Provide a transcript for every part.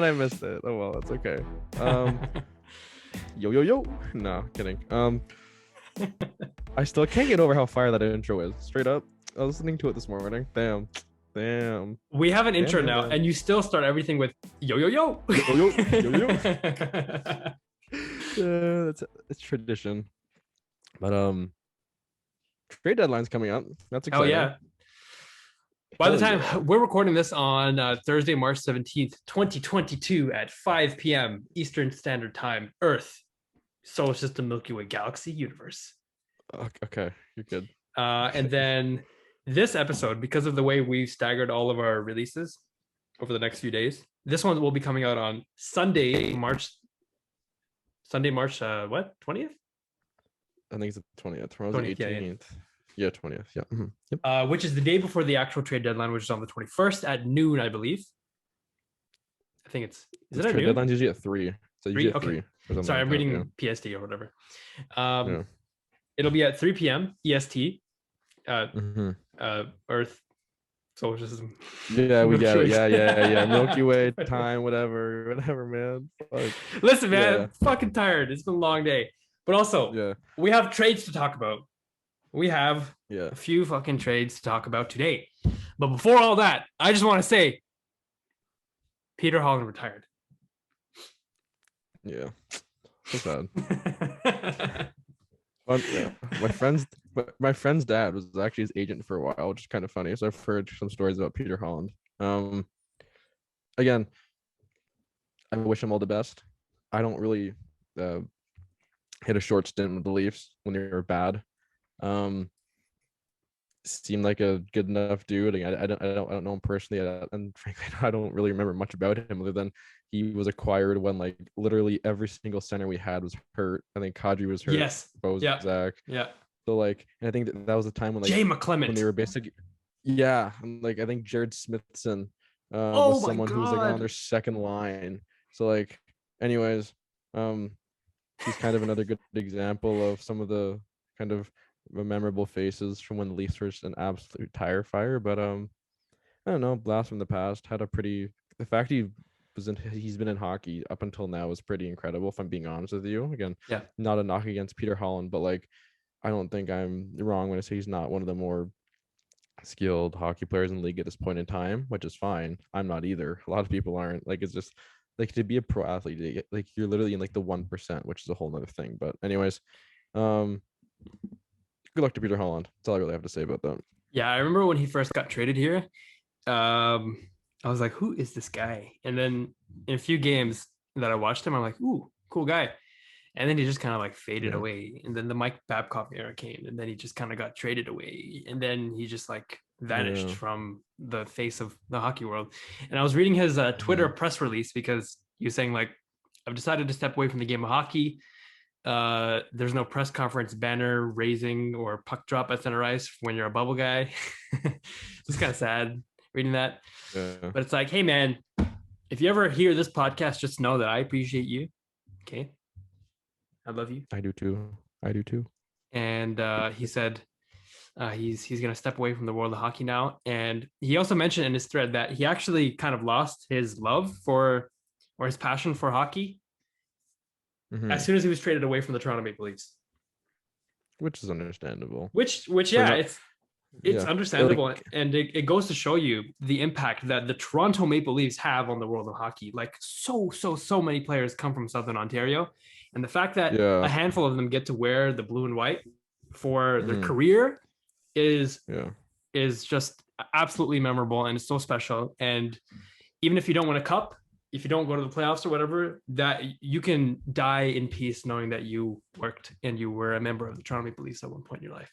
I missed it. Oh well, that's okay. Yo. No, kidding. I still can't get over how fire that intro is. Straight up. I was listening to it this morning. Damn. We have an intro now, damn. and you still start everything with yo. Yo. It's tradition. But trade deadline's coming up. That's exciting. Oh yeah. By the time we're recording this on Thursday, March 17th, 2022 at 5 p.m. Eastern Standard Time, Earth, Solar System, Milky Way, Galaxy, Universe. Okay, you're good. And then this episode, because of the way we've staggered all of our releases over the next few days, this one will be coming out on Sunday, March 20th? I think it's the 20th. Tomorrow's the 18th. Yeah, 20th. Yeah. Mm-hmm. Yep. Which is the day before the actual trade deadline, which is on the 21st at noon, I believe. I think is it at trade noon? Deadline's usually at 3. So usually at 3. Sorry, I'm reading PST or whatever. It'll be at 3 p.m. EST. Earth, Solar System. Yeah, we get it. Yeah. Milky Way time, whatever, man. Fuck. Listen, man, I'm fucking tired. It's been a long day. But also, we have trades to talk about. We have a few fucking trades to talk about today. But before all that, I just want to say Peter Holland retired. Yeah. So sad. My friend's dad was actually his agent for a while, which is kind of funny. So I've heard some stories about Peter Holland. Again, I wish him all the best. I don't really hit a short stint with the Leafs when they were bad. Seemed like a good enough dude. I don't know him personally, and frankly, I don't really remember much about him other than he was acquired when like literally every single center we had was hurt. I think Kadri was hurt. Yes. Zach. Yeah. So like, and I think that was the time when like Jay McClement, when they were basically, like I think Jared Smithson was someone who was like on their second line. So like, anyways, he's kind of another good example of some of the kind of memorable faces from when the Leafs were an absolute tire fire. But I don't know, blast from the past. The fact he's been in hockey up until now is pretty incredible, if I'm being honest with you. Again, not a knock against Peter Holland, but like I don't think I'm wrong when I say he's not one of the more skilled hockey players in the league at this point in time, which is fine. I'm not either. A lot of people aren't. Like, it's just like to be a pro athlete, like you're literally in like the 1%, which is a whole nother thing. But anyways, good luck to Peter Holland. That's all I really have to say about that. Yeah, I remember when he first got traded here. I was like, who is this guy? And then in a few games that I watched him, I'm like, ooh, cool guy. And then he just kind of like faded away. And then the Mike Babcock era came, and then he just kind of got traded away. And then he just like vanished from the face of the hockey world. And I was reading his Twitter press release because he was saying like, I've decided to step away from the game of hockey. There's no press conference banner raising or puck drop at center ice when you're a bubble guy. It's kind of sad reading that. But it's like, hey man, if you ever hear this podcast, just know that I appreciate you. Okay. I love you. I do too. And he said he's going to step away from the world of hockey now. And he also mentioned in his thread that he actually kind of lost his love for, or his passion for hockey as soon as he was traded away from the Toronto Maple Leafs. Which is understandable. Which it's understandable. And it goes to show you the impact that the Toronto Maple Leafs have on the world of hockey. Like so many players come from Southern Ontario. And the fact that a handful of them get to wear the blue and white for their career is just absolutely memorable, and it's so special. And even if you don't win a cup, if you don't go to the playoffs or whatever, that you can die in peace knowing that you worked and you were a member of the Toronto Maple Leafs at one point in your life.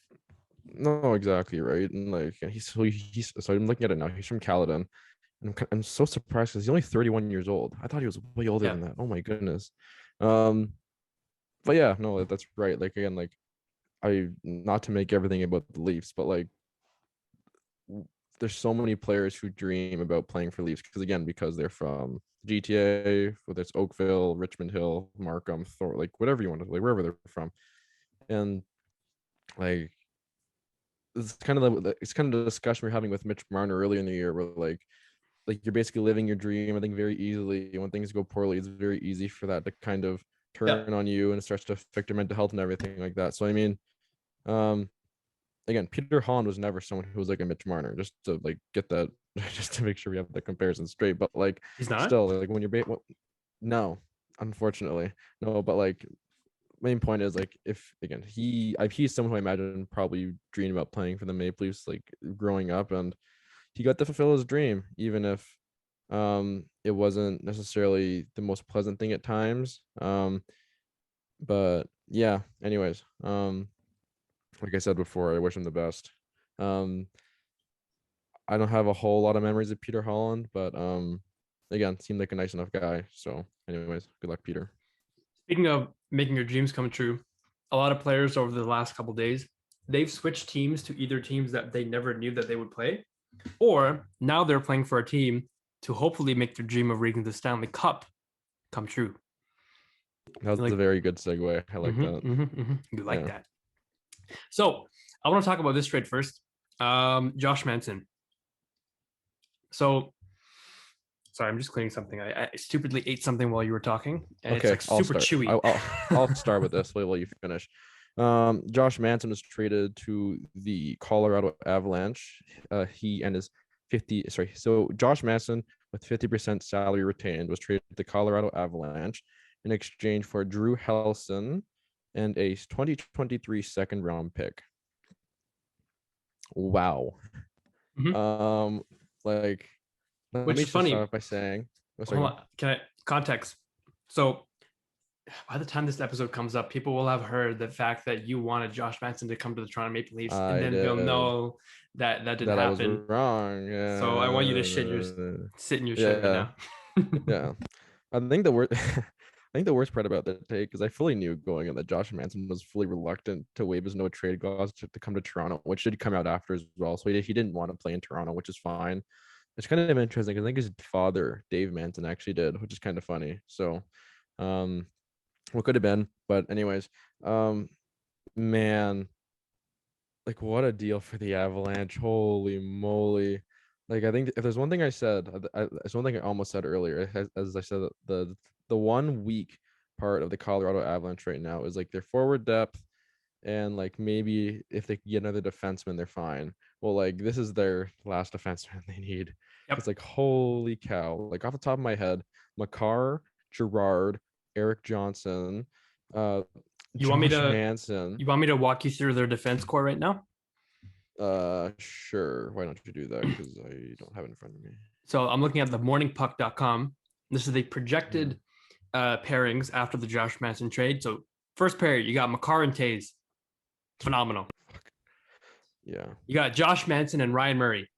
No, exactly right. And like he's so I'm looking at it now. He's from Caledon. And I'm so surprised because he's only 31 years old. I thought he was way older than that. Oh my goodness. But yeah, no, that's right. Like again, like I not to make everything about the Leafs, but like there's so many players who dream about playing for Leafs because they're from GTA, whether it's Oakville, Richmond Hill, Markham, Thor, like whatever you want to, like wherever they're from, and like it's kind of the discussion we we're having with Mitch Marner earlier in the year, where like like you're basically living your dream, I think, very easily. And when things go poorly, it's very easy for that to kind of Yeah. turn on you, and it starts to affect your mental health and everything like that. So I mean, um, again, Peter Holland was never someone who was like a Mitch Marner, just to like get that, just to make sure we have the comparison straight. But like, He's not. still, like when you're no, unfortunately, no. But like, main point is like, if again, he's someone who I imagine probably dreamed about playing for the Maple Leafs like growing up, and he got to fulfill his dream, even if it wasn't necessarily the most pleasant thing at times. But yeah, anyways, like I said before, I wish him the best. um I don't have a whole lot of memories of Peter Holland, but again, seemed like a nice enough guy. So anyways, good luck, Peter. Speaking of making your dreams come true, a lot of players over the last couple of days, they've switched teams to either teams that they never knew that they would play, or now they're playing for a team to hopefully make their dream of reaching the Stanley Cup come true. That was a very good segue. I like that. You like that. So I want to talk about this trade first. Josh Manson. So sorry, I'm just cleaning something. I stupidly ate something while you were talking, and Okay, it's like super chewy. I'll start with this while you finish. Josh Manson was traded to the Colorado Avalanche. He and his 50, sorry, so Josh Manson with 50% salary retained was traded to the Colorado Avalanche in exchange for Drew Helleson and a 2023 second round pick. Wow. Mhm. Like, let Which me is just funny. start off by saying, Hold on. Can I context? So by the time this episode comes up, people will have heard the fact that you wanted Josh Manson to come to the Toronto Maple Leafs, and then they'll know that didn't that happen. I was wrong. Yeah. So I want you to sit in your shit right now. Yeah. I think the worst I think the worst part about that take is I fully knew going in that Josh Manson was fully reluctant to waive his no trade clause to come to Toronto, which did come out after as well. So he didn't want to play in Toronto, which is fine. It's kind of interesting. I think his father, Dave Manson, actually did, which is kind of funny. So what could have been, but anyways, man, like what a deal for the Avalanche. Holy moly. Like I think if there's one thing I said, it's one thing I almost said earlier, as I said, the 1 week part of the Colorado Avalanche right now is like their forward depth, and like maybe if they get another defenseman, they're fine. Well, like this is their last defenseman they need. Yep. It's like holy cow. Like off the top of my head, Makar, Girard, Eric Johnson, You want me Josh to Manson. you want me to walk you through their defense core right now? Sure. Why don't you do that? Because I don't have it in front of me. So I'm looking at the morningpuck.com. This is the projected pairings after the Josh Manson trade. So first pair, you got Makar and Taze. Phenomenal. Yeah. You got Josh Manson and Ryan Murray.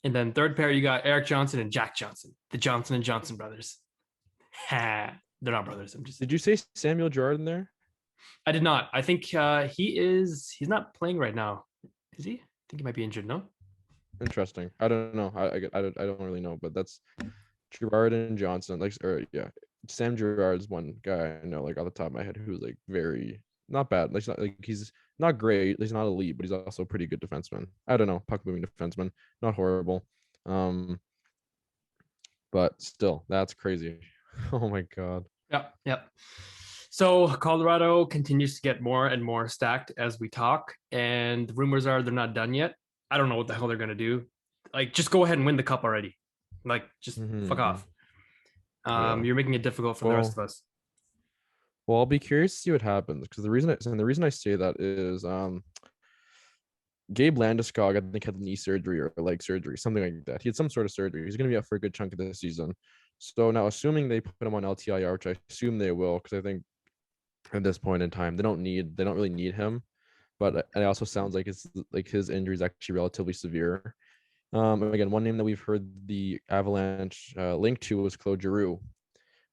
And then third pair, you got Eric Johnson and Jack Johnson, the Johnson and Johnson brothers. They're not brothers. Did you say Samuel Girard in there? I did not. I think he's not playing right now. Is he? I think he might be injured. No. Interesting. I don't know. I don't really know, but that's Girard and Johnson. Like, or yeah, Sam Girard's one guy I know, like off the top of my head, who's like very not bad. Like he's not great. He's not elite, but he's also a pretty good defenseman. I don't know, puck moving defenseman, not horrible. But still, that's crazy. Oh my god. Yep. So Colorado continues to get more and more stacked as we talk, and the rumors are they're not done yet. I don't know what the hell they're gonna do. Like, just go ahead and win the cup already. Like, just fuck off. You're making it difficult for the rest of us. Well, I'll be curious to see what happens, because the reason I say that is Gabe Landeskog, I think, had knee surgery or leg surgery, something like that. He had some sort of surgery. He's going to be out for a good chunk of the season. So now, assuming they put him on LTIR, which I assume they will, because I think at this point in time they don't really need him. But it also sounds like his injury is actually relatively severe. Again, one name that we've heard the Avalanche linked to was Claude Giroux,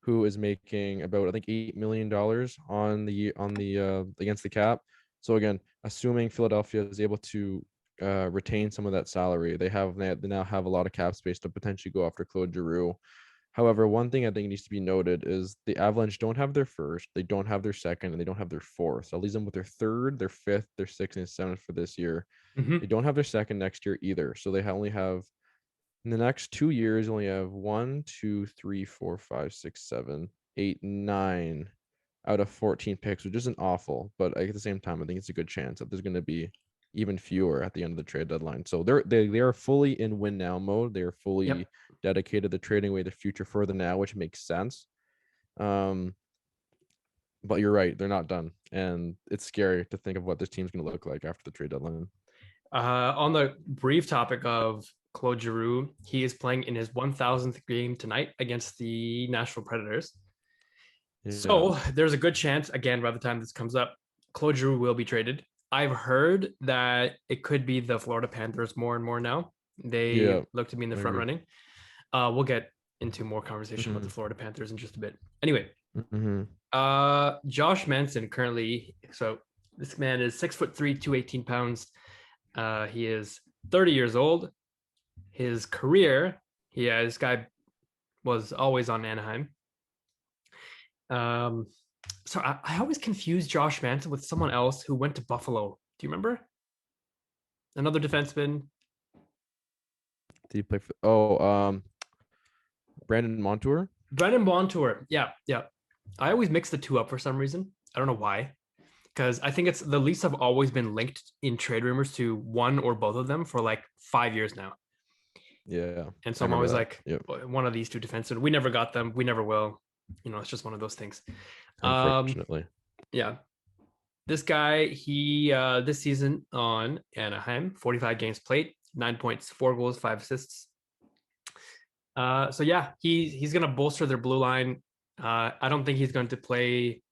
who is making about, I think, $8 million on the against the cap. So again, assuming Philadelphia is able to retain some of that salary, they now have a lot of cap space to potentially go after Claude Giroux. However, one thing I think needs to be noted is the Avalanche don't have their first, they don't have their second, and they don't have their fourth. So I'll leave them with their third, their fifth, their sixth, and seventh for this year. Mm-hmm. They don't have their second next year either. So they only have In the next 2 years, you only have 1, 2, 3, 4, 5, 6, 7, 8, 9 out of 14 picks, which isn't awful, but at the same time, I think it's a good chance that there's going to be even fewer at the end of the trade deadline. So they are fully in win now mode. They are fully dedicated to trading away the future further now, which makes sense. But you're right, they're not done, and it's scary to think of what this team's going to look like after the trade deadline. On the brief topic of Claude Giroux, he is playing in his 1000th game tonight against the Nashville Predators. Yeah. So there's a good chance, again, by the time this comes up, Claude Giroux will be traded. I've heard that it could be the Florida Panthers more and more now. They look to be in the front running. We'll get into more conversation about the Florida Panthers in just a bit. Anyway, Josh Manson currently, so this man is 6'3", 218 pounds. He is 30 years old. His career, this guy was always on Anaheim. So I always confuse Josh Manson with someone else who went to Buffalo. Do you remember? Another defenseman. Did he play for? Brandon Montour. Brandon Montour. Yeah. I always mix the two up for some reason. I don't know why. Because I think it's the Leafs have always been linked in trade rumors to one or both of them for like 5 years now. Yeah. And so I'm always like, one of these two defensemen. We never got them. We never will. It's just one of those things. Unfortunately. Yeah. This guy, he this season on Anaheim, 45 games played, 9 points, 4 goals, 5 assists. So yeah, he's gonna bolster their blue line. I don't think he's going to play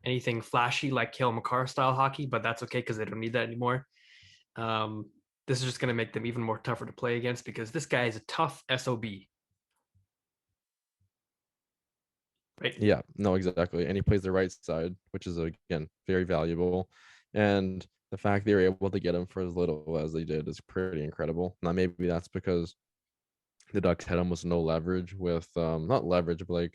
anything flashy like Cale Makar style hockey, but that's okay because they don't need that anymore. This is just going to make them even more tougher to play against because this guy is a tough SOB. Right? Yeah, no, exactly. And he plays the right side, which is, again, very valuable. And the fact they were able to get him for as little as they did is pretty incredible. Now, maybe that's because the Ducks had almost no leverage with, not leverage, but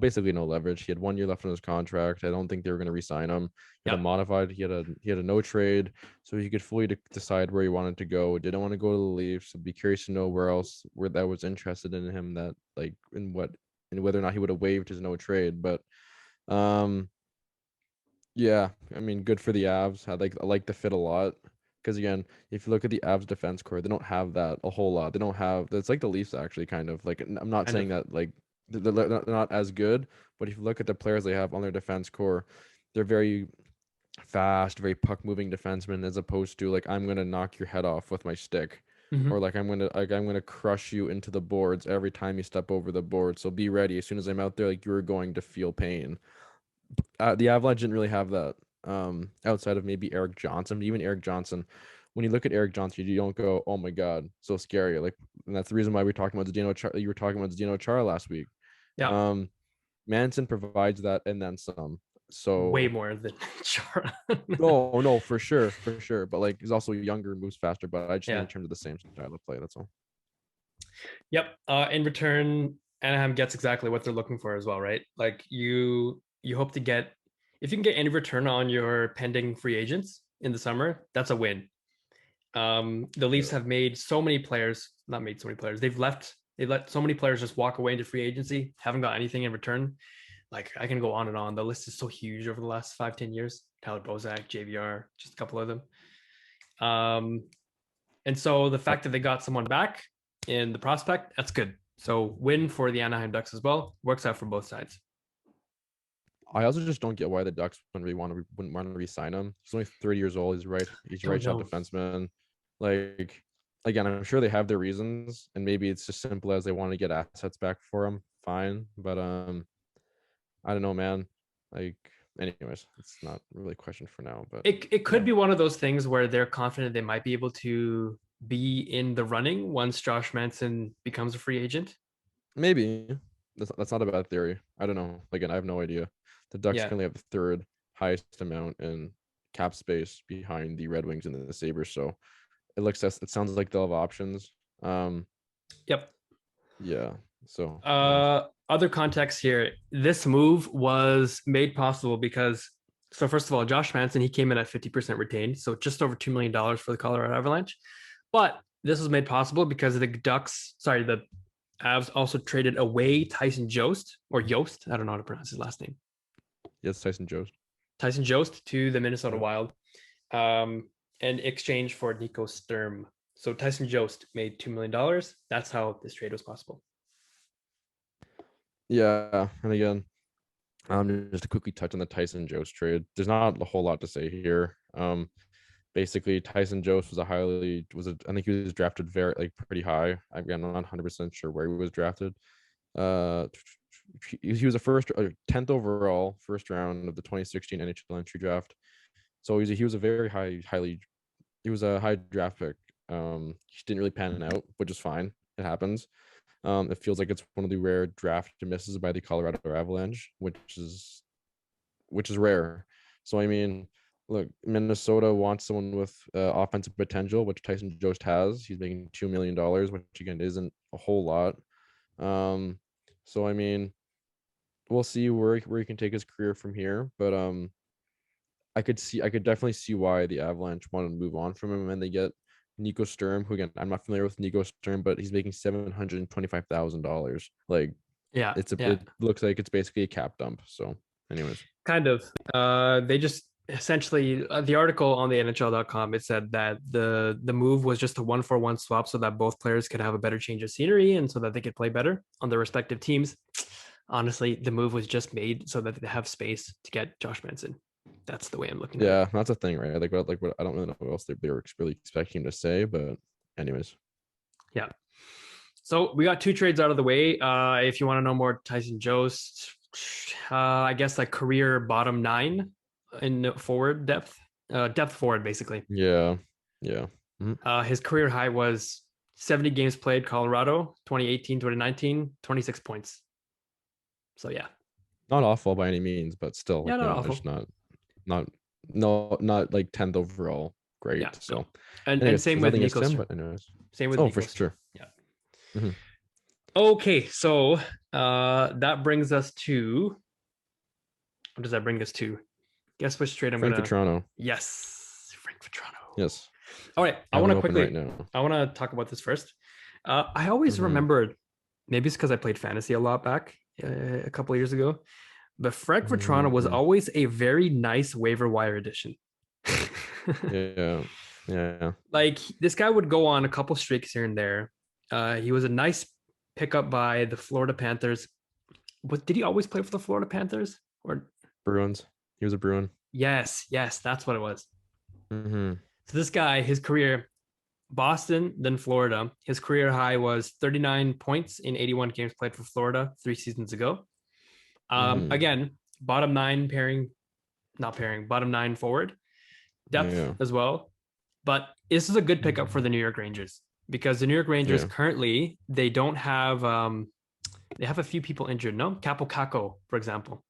basically no leverage. He had 1 year left on his contract. I don't think they were going to re-sign him. He had a modified. He had a no trade, so he could fully decide where he wanted to go. Didn't want to go to the Leafs. So be curious to know where that was interested in him. That and whether or not he would have waived his no trade. But, yeah, I mean, good for the Avs. I like the fit a lot. Because again, if you look at the Avs defense core, they don't have that a whole lot. They don't have. It's like the Leafs actually, kind of. Like, I'm not saying that like they're not as good, but if you look at the players they have on their defense core, they're very fast, very puck moving defensemen, as opposed to like, I'm gonna knock your head off with my stick, or like I'm gonna crush you into the boards every time you step over the board. So be ready. As soon as I'm out there, like, you're going to feel pain. The Avalanche didn't really have that. Outside of maybe Eric Johnson, but even Eric Johnson, when you look at Eric Johnson, you don't go, "Oh my God, so scary!" Like, and that's the reason why we're talking about you were talking about Giordano Chara last week. Yeah. Manson provides that and then some. So way more than Chara. no, for sure. But like, he's also younger, moves faster. But I just think in terms of the same style of play, that's all. Yep. In return, Anaheim gets exactly what they're looking for as well, right? Like, you hope to get, if you can get any return on your pending free agents in the summer, that's a win. The Leafs have made so many players, not made so many players. They've let so many players just walk away into free agency, haven't got anything in return. Like, I can go on and on. The list is so huge over the last 5-10 years. Tyler Bozak, JVR, just a couple of them. And so the fact that they got someone back in the prospect, that's good. So win for the Anaheim Ducks as well. Works out for both sides. I also just don't get why the Ducks wouldn't want to re-sign him. He's only 30 years old. He's right shot defenseman. Like, again, I'm sure they have their reasons, and maybe it's just simple as they want to get assets back for him. Fine, but I don't know, man. Like, anyways, it's not really a question for now. But it could be one of those things where they're confident they might be able to be in the running once Josh Manson becomes a free agent. Maybe that's not a bad theory. I don't know. Again, I have no idea. The Ducks currently have the third highest amount in cap space behind the Red Wings and the Sabres. So it sounds like they'll have options. Yep. Yeah. So other context here. This move was made possible because, so first of all, Josh Manson, he came in at 50% retained, so just over $2 million for the Colorado Avalanche. But this was made possible because the Avs also traded away Tyson Jost or Yost. I don't know how to pronounce his last name. Yes, Tyson Jost. Tyson Jost to the Minnesota Wild, in exchange for Nico Sturm. So Tyson Jost made $2 million. That's how this trade was possible. Yeah, and again, just to quickly touch on the Tyson Jost trade. There's not a whole lot to say here. Basically, Tyson Jost I think he was drafted pretty high. I'm not 100% sure where he was drafted. He was a 10th overall, first round of the 2016 NHL entry draft. So he was a very he was a high draft pick. He didn't really pan out, which is fine. It happens. It feels like it's one of the rare draft misses by the Colorado Avalanche, which is rare. So I mean, look, Minnesota wants someone with offensive potential, which Tyson Jost has. He's making $2 million, which again isn't a whole lot. So I mean, we'll see where he can take his career from here. But I could definitely see why the Avalanche want to move on from him, and they get Nico Sturm, who again I'm not familiar with Nico Sturm, but he's making $725,000. Like, Yeah, it looks like it's basically a cap dump. So, anyways, kind of. They just essentially the article on the NHL.com, it said that the move was just a 1-for-1 swap so that both players could have a better change of scenery and so that they could play better on their respective teams. Honestly, the move was just made so that they have space to get Josh Manson. That's the way I'm looking at it. Yeah, that's a thing, right? What I don't really know what else they were really expecting him to say, but anyways. Yeah. So we got two trades out of the way. If you want to know more Tyson Jost, I guess like career bottom 9 in forward depth forward, basically. Yeah. Mm-hmm. His career high was 70 games played, Colorado, 2018, 2019, 26 points. So yeah. Not awful by any means, but still, not awful. It's not like 10th overall. Great. Yeah, so, and same with Nico Sturm. Same with Nico for sure. Yeah. Mm-hmm. Okay, so that brings us to. What does that bring us to? Guess which trade I'm going to. Vatrano. Yes, Frank Vatrano. Yes. All right, I want to quickly. Right now. I want to talk about this first. I always remembered, maybe it's because I played fantasy a lot back a couple of years ago, but Frank Vatrano was always a very nice waiver wire addition. Yeah. Like this guy would go on a couple streaks here and there. He was a nice pickup by the Florida Panthers. But did he always play for the Florida Panthers or Bruins? He was a Bruin. Yes, that's what it was. Mm-hmm. So this guy, his career, Boston, then Florida. His career high was 39 points in 81 games played for Florida 3 seasons ago. Again, bottom 9 bottom 9 forward depth as well. But this is a good pickup for the New York Rangers because the New York Rangers currently, they don't have, they have a few people injured, no? Capo Caco, for example.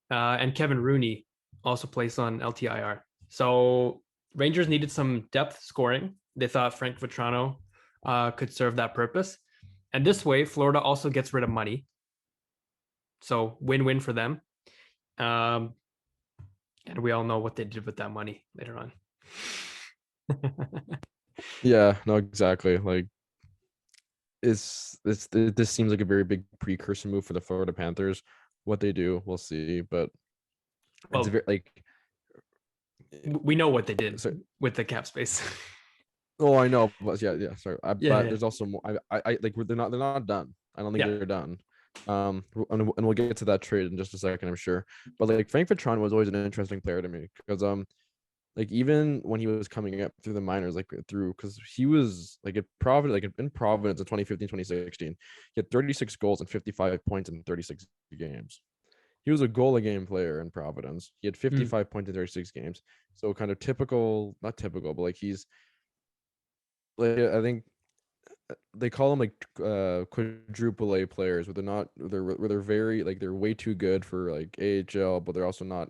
And Kevin Rooney also plays on LTIR. So Rangers needed some depth scoring. They thought Frank Vatrano could serve that purpose. And this way, Florida also gets rid of money. So win-win for them. And we all know what they did with that money later on. Yeah, no, exactly. Like, this seems like a very big precursor move for the Florida Panthers. What they do, we'll see. But it's very like we know what they did with the cap space. Oh, I know, but yeah. Sorry, but there's also more. I like they're not done. I don't think they're done. And we'll get to that trade in just a second, I'm sure. But like Frank Vatrano was always an interesting player to me because like even when he was coming up through the minors, because he was like in Providence in 2015, 2016, he had 36 goals and 55 points in 36 games. He was a goal a game player in Providence. He had 55 points in 36 games. So kind of typical, not typical, but like he's like, I think they call them like quadruple A players, where they're very like they're way too good for like AHL, but they're also not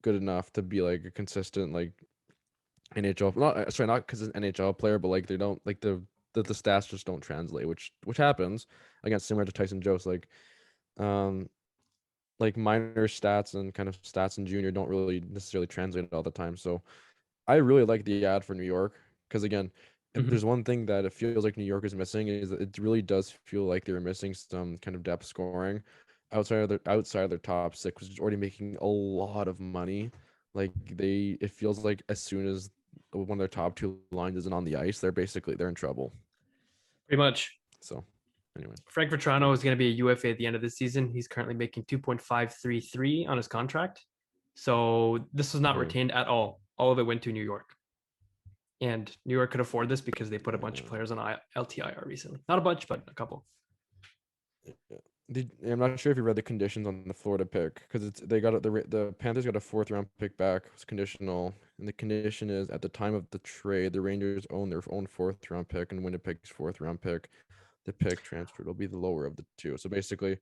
good enough to be like a consistent like NHL. Not because it's an NHL player, but like they don't like the stats just don't translate, which happens again, similar to Tyson Jost. Like minor stats and kind of stats in junior don't really necessarily translate all the time. So I really like the ad for New York because again, if there's one thing that it feels like New York is missing, is that it really does feel like they're missing some kind of depth scoring outside of their top six, which is already making a lot of money. Like it feels like as soon as one of their top two lines isn't on the ice, they're in trouble. Pretty much. So anyway, Frank Vatrano is going to be a UFA at the end of the season. He's currently making 2.533 on his contract. So this was not retained at all. All of it went to New York. And New York could afford this because they put a bunch of players on LTIR recently. Not a bunch, but a couple. I'm not sure if you read the conditions on the Florida pick, because the Panthers got a 4th round pick back. It's conditional, and the condition is at the time of the trade, the Rangers own their own 4th round pick, and Winnipeg's 4th round pick. The pick transferred will be the lower of the two. So basically,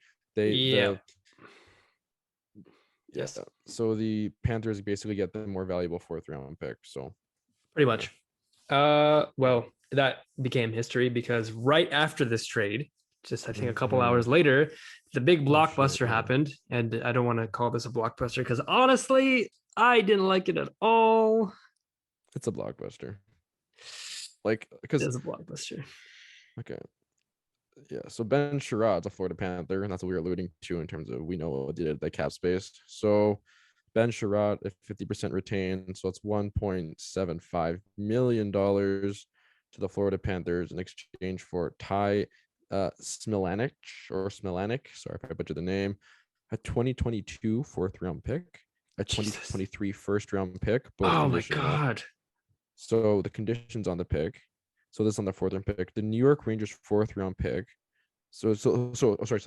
yes. So the Panthers basically get the more valuable 4th round pick. So pretty much. Well, that became history because right after this trade, just I think a couple hours later, the big blockbuster happened. And I don't want to call this a blockbuster because honestly, I didn't like it at all. It's a blockbuster. Like, because it's a blockbuster. Okay. Yeah, so Ben Chiarot's a Florida Panther, and that's what we were alluding to in terms of we know what they did at the cap space. So Ben Chiarot, if 50% retained, so it's $1.75 million to the Florida Panthers in exchange for Ty Smilanic. Sorry if I butchered the name. A 2022 4th round pick, a 2023 1st round pick. Oh my God. So the conditions on the pick. So this is on the 4th round pick. The New York Rangers 4th round pick. So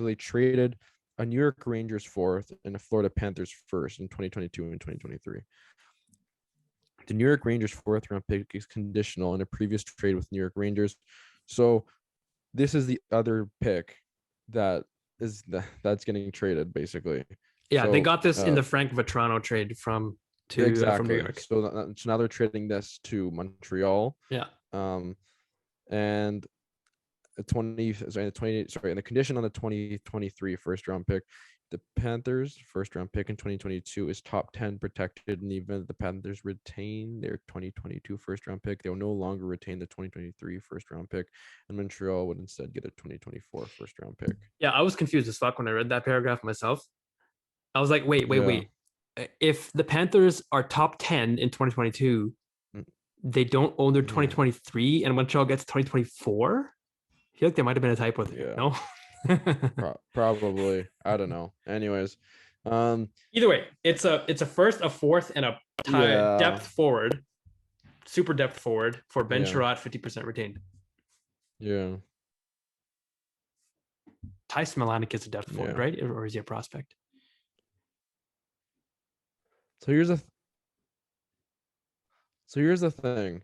they traded a New York Rangers 4th and a Florida Panthers 1st in 2022 and 2023. The New York Rangers 4th round pick is conditional in a previous trade with New York Rangers. So this is the other pick that's getting traded basically. Yeah, so, they got this in the Frank Vatrano trade from New York. So now they're trading this to Montreal. Yeah. And the condition on the 2023 1st round pick, the Panthers 1st round pick in 2022 is top 10 protected in the event that the Panthers retain their 2022 1st round pick. They will no longer retain the 2023 1st round pick, and Montreal would instead get a 2024 1st round pick. Yeah, I was confused as fuck when I read that paragraph myself. I was like, wait. If the Panthers are top 10 in 2022, they don't own their 2023 and Montreal gets 2024? I feel like there might have been a typo there. No? Probably. I don't know. Anyways. Either way, it's a 1st, a 4th, and a depth forward, super depth forward for Ben Chiarot, 50% retained. Yeah. Tyson Jost is a depth forward, right? Or is he a prospect? So here's the thing.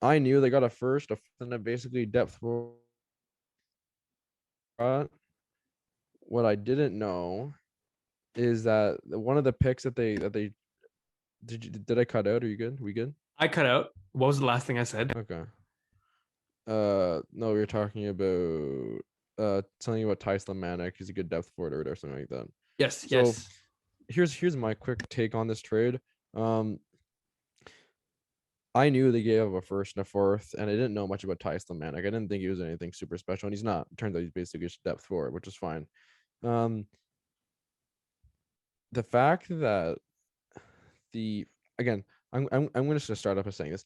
I knew they got a 1st, and a basically depth forward. What I didn't know is that one of the picks that they did I cut out? Are you good? We good? I cut out. What was the last thing I said? Okay. No, we were talking about something about Tyson Jost. He's a good depth forward or something like that. Yes. Here's my quick take on this trade. I knew they gave a 1st and a 4th, and I didn't know much about Tyson Jost. I didn't think he was anything super special, and he's not. It turns out he's basically just depth forward, which is fine. The fact that I'm going to start off by saying this: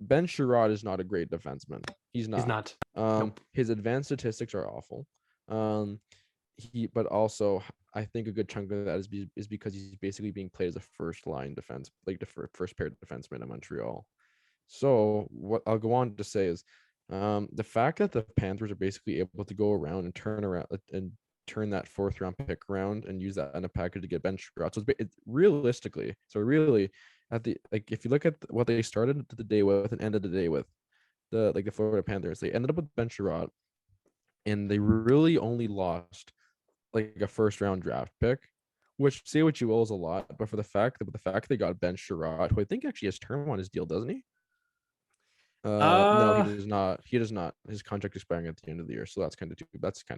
Ben Chiarot is not a great defenseman. He's not. Nope. His advanced statistics are awful. But also I think a good chunk of that is because he's basically being played as a 1st line defense, like the first pair defenseman in Montreal. So what I'll go on to say is the fact that the Panthers are basically able to go around and turn that 4th round pick around and use that in a package to get Ben Chiarot. So it's realistically, if you look at what they started the day with and ended the day with, the Florida Panthers, they ended up with Ben Chiarot, and they really only lost like a 1st round draft pick, which, say what you will, is a lot. But for the fact they got Ben Chiarot, who I think actually has term on his deal, doesn't he? No, he does not. He does not. His contract expiring at the end of the year, so that's kind of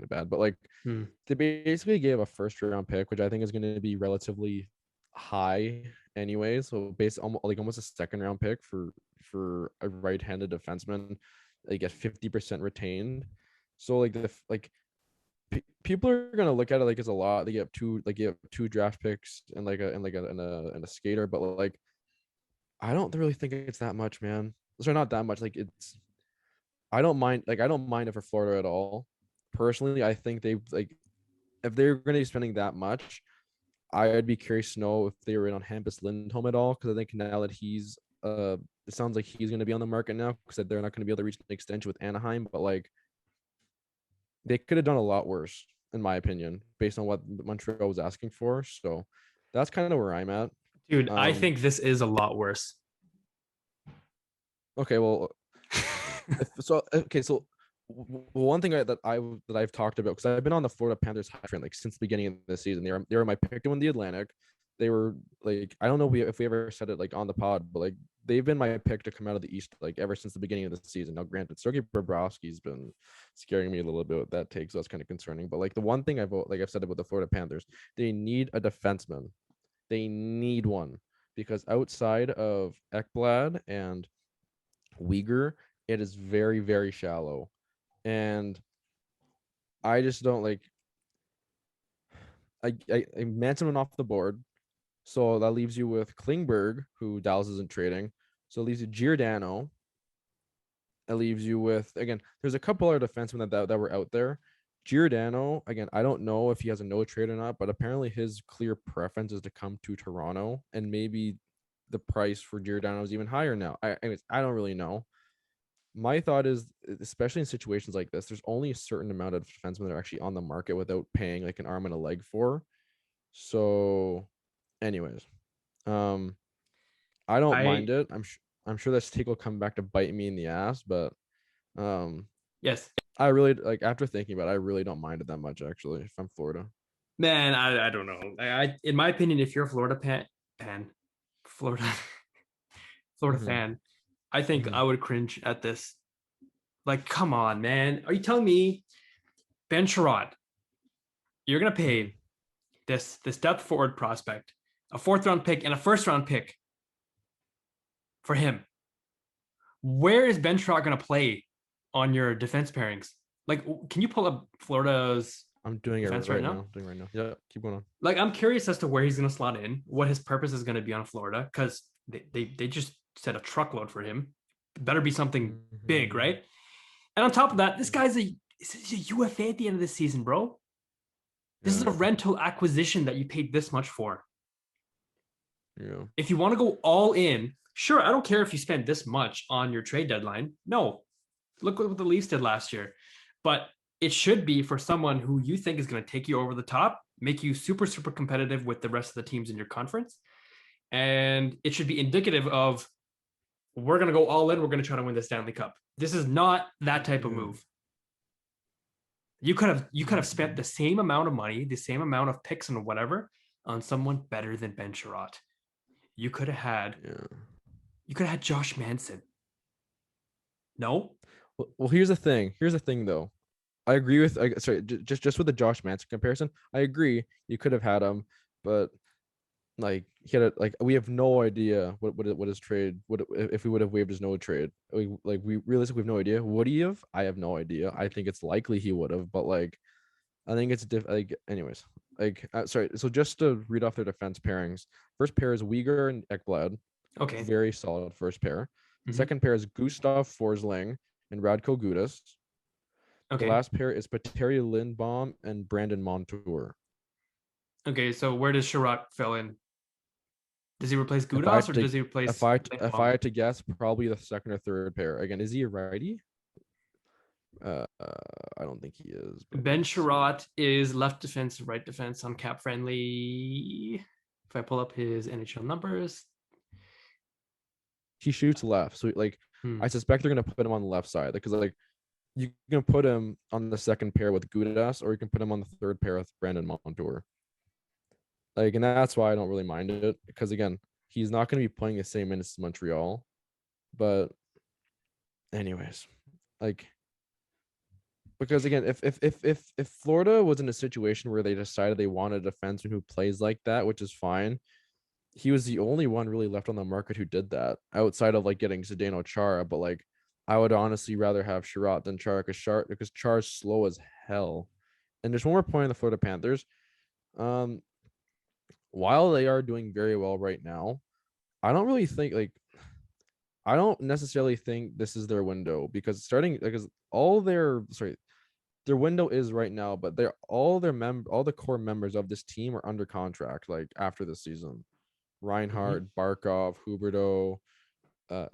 bad. But they basically gave a 1st round pick, which I think is going to be relatively high anyway. So almost a 2nd round pick for for a right-handed defenseman, they get 50% retained. So like people are gonna look at it like it's a lot. They get two draft picks and a skater, but like I don't really think it's that much, man. Sorry, not that much. Like I don't mind. Like I don't mind it for Florida at all. Personally, I think they like if they're going to be spending that much, I'd be curious to know if they were in on Hampus Lindholm at all, because I think now that he's it sounds like he's going to be on the market now because they're not going to be able to reach an extension with Anaheim, but like they could have done a lot worse, in my opinion, based on what Montreal was asking for. So that's kind of where I'm at. Dude, I think this is a lot worse. Okay, well, so one thing that I've talked about, because I've been on the Florida Panthers high train like since the beginning of the season. They were my pick to win the Atlantic. They were like, I don't know if we ever said it like on the pod, but like they've been my pick to come out of the East like ever since the beginning of the season. Now, granted, Sergei Bobrovsky's been scaring me a little bit with that take, so that's kind of concerning. But like the one thing I've said about the Florida Panthers, they need a defenseman. They need one, because outside of Ekblad and Uyghur, it is very, very shallow. And I just don't like I Manson went off the board. So that leaves you with Klingberg, who Dallas isn't trading. So it leaves you Giordano. It leaves you with, again, there's a couple other defensemen that were out there. Giordano, again, I don't know if he has a no trade or not, but apparently his clear preference is to come to Toronto, and maybe the price for Giordano is even higher now. Anyways, I don't really know. My thought is, especially in situations like this, there's only a certain amount of defensemen that are actually on the market without paying like an arm and a leg for. So, anyways, I don't mind it. I'm sure this take will come back to bite me in the ass, but yes, I really like, after thinking about it, I really don't mind it that much actually. If I'm Florida, man, I don't know. In my opinion, if you're a Florida Florida mm-hmm. fan, I think Mm-hmm. I would cringe at this. Like, come on, man. Are you telling me Ben Chiarot, you're gonna Mm-hmm. pay this depth forward prospect a 4th-round pick and a 1st-round pick for him? Where is Ben Chiarot gonna play on your defense pairings? Like, can you pull up Florida's I'm doing it defense right now? now. Doing it right now. Yeah, keep going on. Like, I'm curious as to where he's gonna slot in, what his purpose is gonna be on Florida, because they just set a truckload for him. It better be something big, Mm-hmm. right? And on top of that, this guy's a UFA at the end of the season, bro. This is Yeah. a rental acquisition that you paid this much for. Yeah. If you want to go all in, sure, I don't care if you spend this much on your trade deadline. No, look what the Leafs did last year. But it should be for someone who you think is going to take you over the top, make you super, super competitive with the rest of the teams in your conference. And it should be indicative of, we're going to go all in. We're going to try to win the Stanley Cup. This is not that type of move. You could have spent the same amount of money, the same amount of picks and whatever on someone better than Ben Chiarot. You could have had Josh Manson. No? Well, here's the thing. Here's the thing, though. I agree with. Sorry, just with the Josh Manson comparison, I agree. You could have had him, but like he had we have no idea what his trade would, if we would have waived his no trade. We realistically have no idea. Would he have? I have no idea. I think it's likely he would have, but like I think it's anyways. Sorry. So just to read off their defense pairings. First pair is Uyghur and Ekblad. Okay. Very solid first pair. Mm-hmm. Second pair is Gustav Forsling and Radko Gudas. Okay. The last pair is Pateri Lindbaum and Brandon Montour. Okay, so where does Chiarot fill in? Does he replace Gudas or does he replace? If I had to guess, probably the second or third pair. Again, is he a righty? I don't think he is. Ben Chiarot is left defense, right defense on Cap Friendly. If I pull up his NHL numbers, he shoots left. So I suspect they're gonna put him on the left side, because like you can put him on the second pair with Gudas, or you can put him on the third pair with Brandon Montour. Like, and that's why I don't really mind it, because again, he's not going to be playing the same minutes as Montreal. But anyways, like, because again, if Florida was in a situation where they decided they wanted a defenseman who plays like that, which is fine, he was the only one really left on the market who did that outside of like getting Giordano Chara. But like, I would honestly rather have Chiarot than Chara because Chara's slow as hell. And there's one more point on the Florida Panthers. Um, while they are doing very well right now, I don't really think like I don't necessarily think this is their window because all their window is right now, but they're all the core members of this team are under contract like after this season. Mhm. Reinhardt, Barkov, Huberto,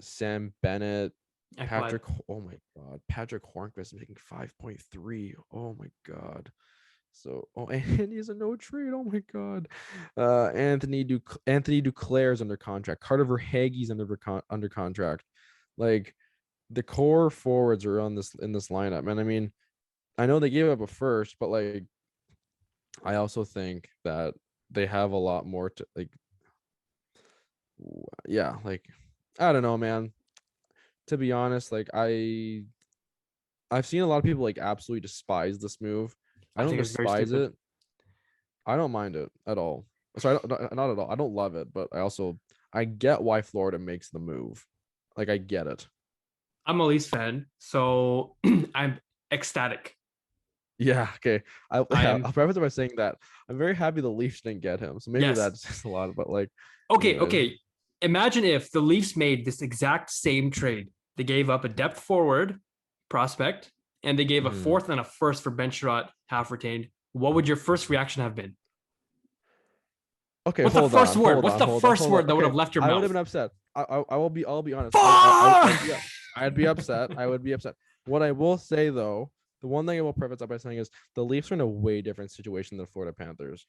Sam Bennett, Ekblad. Patrick. Oh my God, Patrick Hornqvist is making 5.3. Oh my God. So, and he's a no trade. Oh my God. Anthony Duclair's under contract. Carter Verhaeghe's under contract. Like the core forwards are on this in this lineup, and I mean, I know they gave up a first, but like I also think that they have a lot more to like. Yeah, like I don't know, man. To be honest, like I've seen a lot of people like absolutely despise this move. I I don't think it's very despise stupid. it. I don't mind it at all. Sorry, not at all. I don't love it, but I get why Florida makes the move. Like I get it. I'm a Leafs fan, so I'm ecstatic. Yeah. Okay. I am I'll preface it by saying that I'm very happy the Leafs didn't get him. So maybe yes. that's just a lot. But like, Okay, anyways. okay. Imagine if the Leafs made this exact same trade. They gave up a depth forward prospect and they gave a Mhm. fourth and a first for Ben Chiarot, half retained. What would your first reaction have been? Okay, What's the hold first on, word? hold What's on, the hold on, first hold on. word that would Okay, have left your I would have mouth? been upset. I'll be honest. Fuck! I'd be upset. I would be upset. What I will say though, the one thing I will preface up by saying is the Leafs are in a way different situation than the Florida Panthers.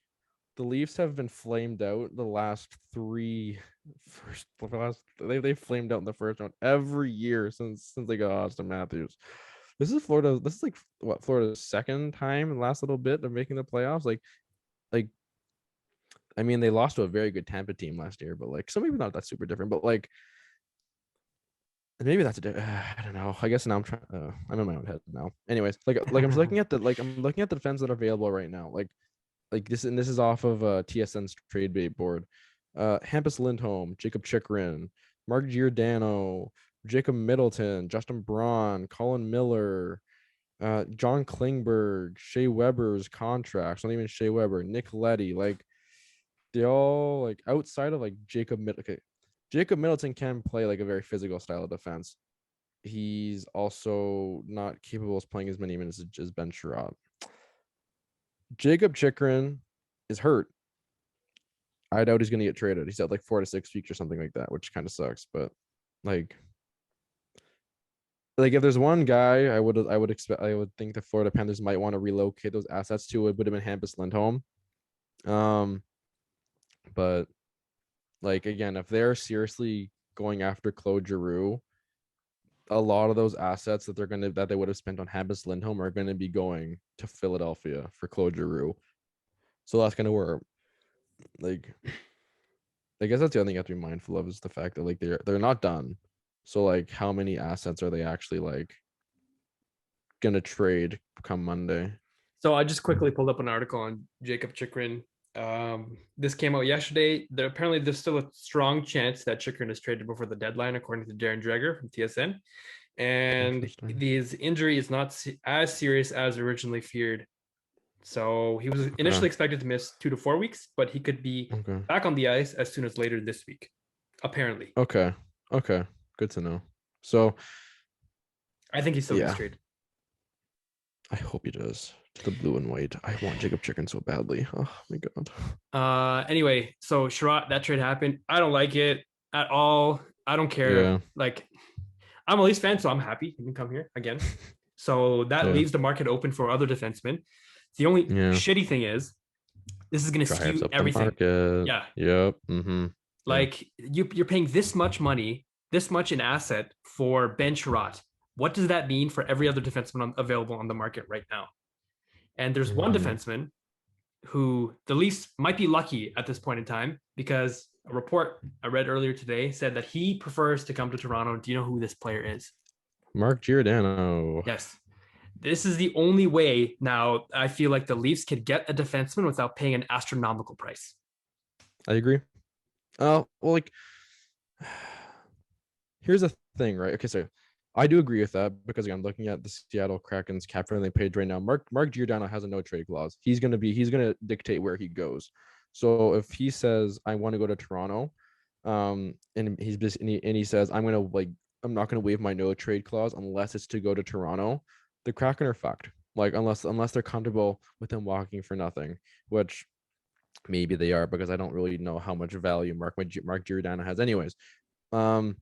The Leafs have been flamed out the last they flamed out in the first round every year since they got Austin Matthews. This is Florida. This is like what Florida's second time in the last little bit of making the playoffs. Like I mean, they lost to a very good Tampa team last year, but like, so maybe not that super different, but like, maybe that's I don't know. I guess now I'm in my own head now. Anyways, I'm looking at the defense that are available right now. Like this, and this is off of TSN's trade bait board. Hampus Lindholm, Jacob Chikrin, Mark Giordano, Jacob Middleton, Justin Braun, Colin Miller, John Klingberg, Shea Weber's contracts, not even Shea Weber, Nick Leddy, like they all like outside of like Jacob Middleton can play like a very physical style of defense. He's also not capable of playing as many minutes as Ben Chiarot. Jacob Chikrin is hurt. I doubt he's going to get traded. He's at like 4 to 6 weeks or something like that, which kind of sucks. But like, like if there's one guy I would think the Florida Panthers might want to relocate those assets to, it would have been Hampus Lindholm. Um, but like again, if they're seriously going after Claude Giroux, a lot of those assets that they would have spent on Hampus Lindholm are gonna be going to Philadelphia for Claude Giroux. So that's kind of where like I guess that's the other thing you have to be mindful of is the fact that like they're not done. So like how many assets are they actually like gonna trade come Monday? So I just quickly pulled up an article on Jacob Chikrin. This came out yesterday. Apparently there's still a strong chance that Chikrin is traded before the deadline, according to Darren Dreger from TSN. And Interesting. his injury is not as serious as originally feared. So he was Okay. initially expected to miss 2 to 4 weeks, but he could be Okay. back on the ice as soon as later this week, apparently. Okay. Okay. Good to know. So I think he still gets yeah, traded. I hope he does. To the blue and white. I want Jacob Chicken so badly. Oh my god. Anyway, so Chiarot, that trade happened. I don't like it at all. I don't care. Yeah. Like, I'm a Leafs fan, so I'm happy he can come here again. So that Yeah. leaves the market open for other defensemen. The only Yeah. shitty thing is this is going to Drives skew up the everything. market. Yeah. Yep. Mm-hmm. Yeah. Like you're paying this much money, this much in asset for Ben Chiarot. What does that mean for every other defenseman available on the market right now? And there's one Mm-hmm. defenseman who the Leafs might be lucky at this point in time because a report I read earlier today said that he prefers to come to Toronto. Do you know who this player is? Mark Giordano. Yes. This is the only way now I feel like the Leafs could get a defenseman without paying an astronomical price. I agree. Well, like here's the thing, right? Okay, so I do agree with that because again, looking at the Seattle Kraken's cap friendly page right now, Mark Giordano has a no trade clause. He's gonna dictate where he goes. So if he says I want to go to Toronto, and he says I'm not gonna waive my no trade clause unless it's to go to Toronto, the Kraken are fucked. Like unless they're comfortable with him walking for nothing, which maybe they are because I don't really know how much value Mark Giordano has, anyways. Um,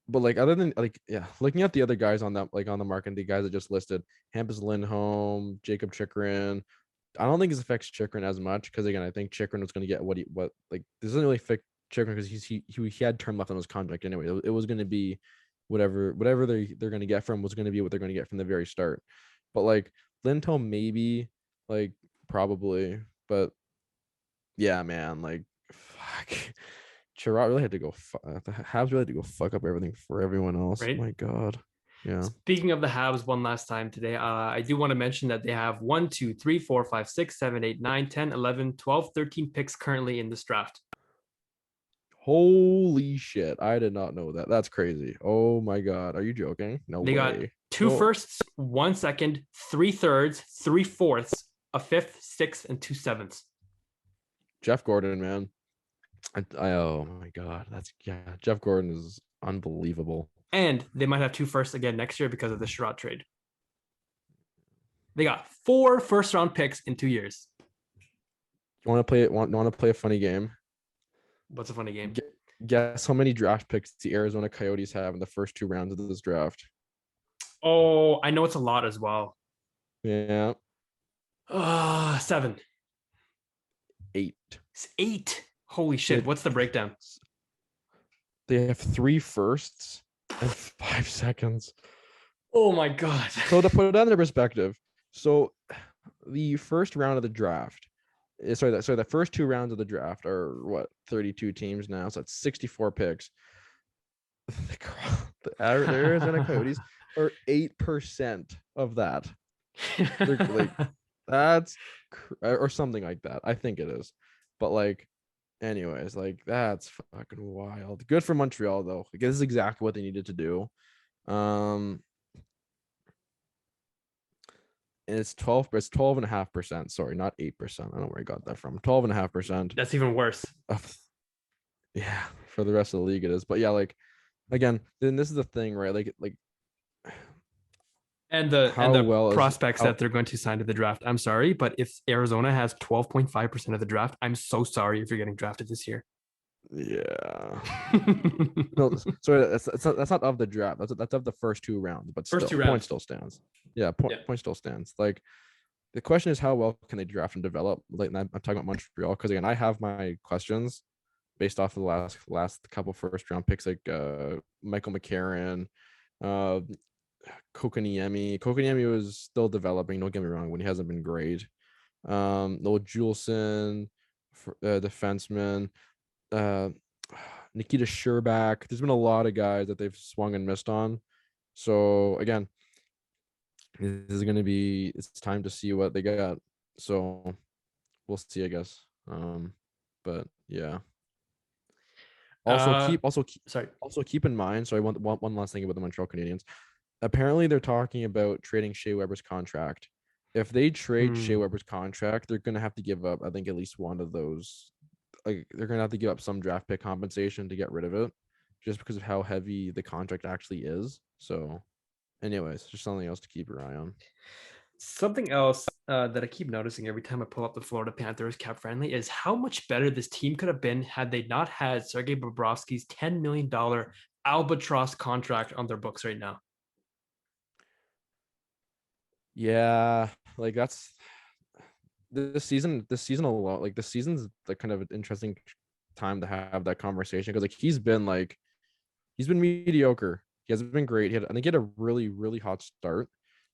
but like other than like yeah, looking at the other guys on that like on the market, the guys that just listed, Hampus Lindholm, Jacob Chikrin. I don't think this affects Chikrin as much because again, I think Chikrin was going to get what like this doesn't really affect Chikrin because he had term left on his contract anyway. It was going to be whatever they're going to get from was going to be what they're going to get from the very start. But like Lindholm maybe like probably, but yeah, man, like fuck. Chiarot really had to go. The Habs really had to go fuck up everything for everyone else. Right. My God. Yeah. Speaking of the Habs, one last time today, I do want to mention that they have 1, 2, 3, 4, 5, 6, 7, 8, 9, 10, 11, 12, 13 picks currently in this draft. Holy shit. I did not know that. That's crazy. Oh my God. Are you joking? No They got way. 2 firsts, 1 second, 3 thirds, 3 fourths, a fifth, 6, and 2 sevenths. Jeff Gordon, man. Oh my God. Jeff Gordon is unbelievable. And they might have 2 firsts again next year because of the Chiarot trade. They got 4 first round picks in 2 years. You want to play it? Want to play a funny game? What's a funny game? Guess how many draft picks the Arizona Coyotes have in the first 2 rounds of this draft? Oh, I know it's a lot as well. Yeah. 7. 8. It's 8. Holy shit. What's the breakdown? They have 3 firsts and 5 seconds. Oh my God. So to put it into perspective, so the first round of the draft, the first 2 rounds of the draft are what 32 teams now, so that's 64 picks. The Arizona Coyotes are 8% of that. They're like that's or something like that. I think it is, but like, anyways, like that's fucking wild. Good for Montreal though. Like, this is exactly what they needed to do. And it's 12.5%. Sorry, not 8%. I don't know where I got that from. 12.5%. That's even worse. Yeah, for the rest of the league it is. But yeah, like again, then this is the thing, right? And the prospects that they're going to sign to the draft. I'm sorry, but if Arizona has 12.5% of the draft, I'm so sorry if you're getting drafted this year. Yeah. No, sorry, that's not of the draft. That's of the first 2 rounds, but still, point still stands. Yeah, point still stands. Like the question is how well can they draft and develop? Like I'm talking about Montreal because again, I have my questions based off of the last couple first round picks, like Michael McCarron, Kokoniemi. Kokoniemi was still developing. Don't get me wrong, when he hasn't been great. Noel Juleson, defenseman. Nikita Sherbak. There's been a lot of guys that they've swung and missed on. So again, it's time to see what they got. So we'll see, I guess. But yeah. Also keep in mind. So I want one last thing about the Montreal Canadiens. Apparently, they're talking about trading Shea Weber's contract. If they trade Shea Weber's contract, they're gonna have to give up, I think, at least one of those. Like they're gonna have to give up some draft pick compensation to get rid of it, just because of how heavy the contract actually is. So, anyways, just something else to keep your eye on. Something else that I keep noticing every time I pull up the Florida Panthers cap friendly is how much better this team could have been had they not had Sergei Bobrovsky's $10 million albatross contract on their books right now. Yeah, like that's this season a lot. Like this season's like kind of an interesting time to have that conversation because like he's been mediocre. He hasn't been great. I think he had a really, really hot start,